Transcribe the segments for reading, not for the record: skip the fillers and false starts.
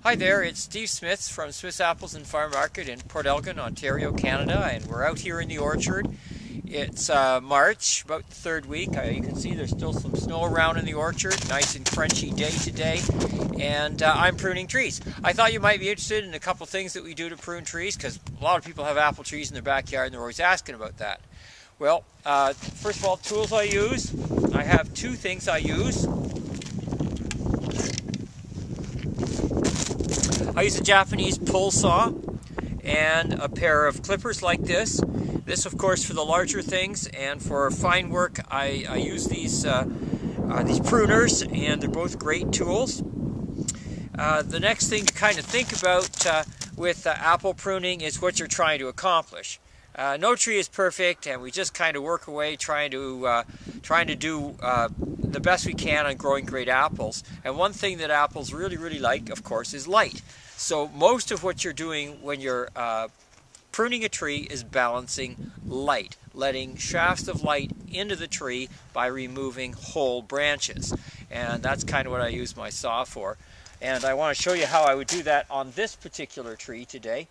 Hi there, it's Steve Smith from Smith's Apples and Farm Market in Port Elgin, Ontario, Canada, and we're out here in the orchard. It's March, about the third week. You can see there's still some snow around in the orchard, nice and crunchy day today, and I'm pruning trees. I thought you might be interested in a couple things that we do to prune trees, because a lot of people have apple trees in their backyard and they're always asking about that. Well, first of all, tools I use. I have two things I use. I use a Japanese pull saw and a pair of clippers like this. This, of course, for the larger things, and for fine work, I use these pruners, and they're both great tools. The next thing to kind of think about with apple pruning is what you're trying to accomplish. No tree is perfect, and we just kind of work away trying to do the best we can on growing great apples. And one thing that apples really like, of course, is light. So most of what you're doing when you're pruning a tree is balancing light, letting shafts of light into the tree by removing whole branches. And that's kind of what I use my saw for. And I want to show you how I would do that on this particular tree today.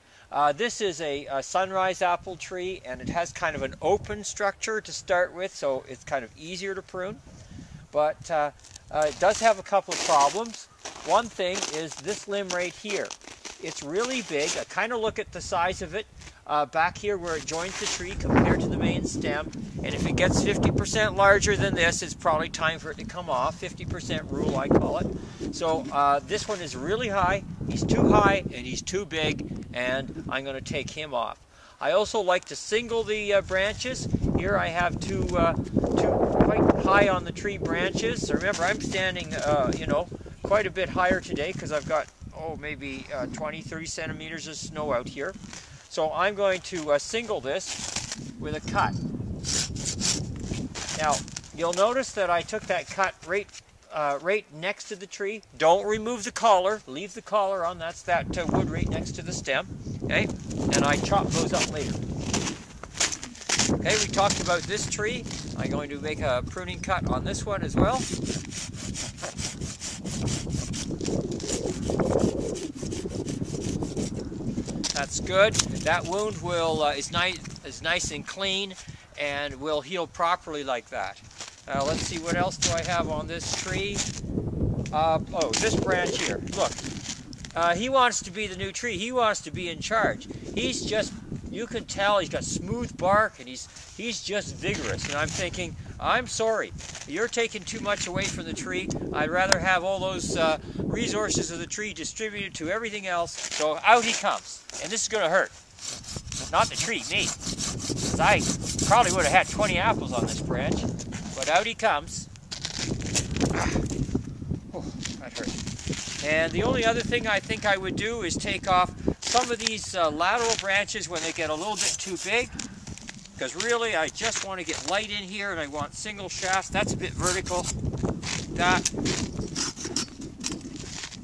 This is a sunrise apple tree, and it has kind of an open structure to start with, so it's kind of easier to prune. But it does have a couple of problems. One thing is this limb right here. It's really big. I kind of look at the size of it back here where it joins the tree compared to the main stem. And if it gets 50% larger than this, it's probably time for it to come off. 50% rule, I call it. So this one is really high. He's too high and he's too big, and I'm going to take him off. I also like to single the branches. Here I have two quite high on the tree branches. So remember, I'm standing, quite a bit higher today because I've got, maybe 20-30 centimeters of snow out here. So I'm going to single this with a cut. Now, you'll notice that I took that cut right next to the tree. Don't remove the collar. Leave the collar on. That's that wood right next to the stem. Okay? And I chop those up later. Okay, we talked about this tree. I'm going to make a pruning cut on this one as well. That's good. That wound is nice and clean and will heal properly like that. Let's see, what else do I have on this tree? This branch here. Look, he wants to be the new tree. He wants to be in charge. He's just, you can tell he's got smooth bark, and he's just vigorous. And I'm thinking, I'm sorry, you're taking too much away from the tree. I'd rather have all those resources of the tree distributed to everything else. So out he comes. And this is going to hurt. Not the tree, me. Because I probably would have had 20 apples on this branch. But out he comes. That hurt. And the only other thing I think I would do is take off some of these lateral branches when they get a little bit too big. Because really, I just want to get light in here, and I want single shafts. That's a bit vertical. That.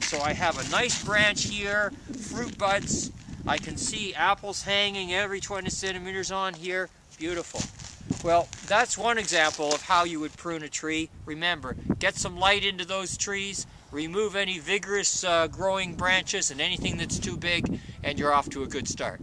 So I have a nice branch here, fruit buds. I can see apples hanging every 20 centimeters on here. Beautiful. Well, that's one example of how you would prune a tree. Remember, get some light into those trees, remove any vigorous growing branches and anything that's too big, and you're off to a good start.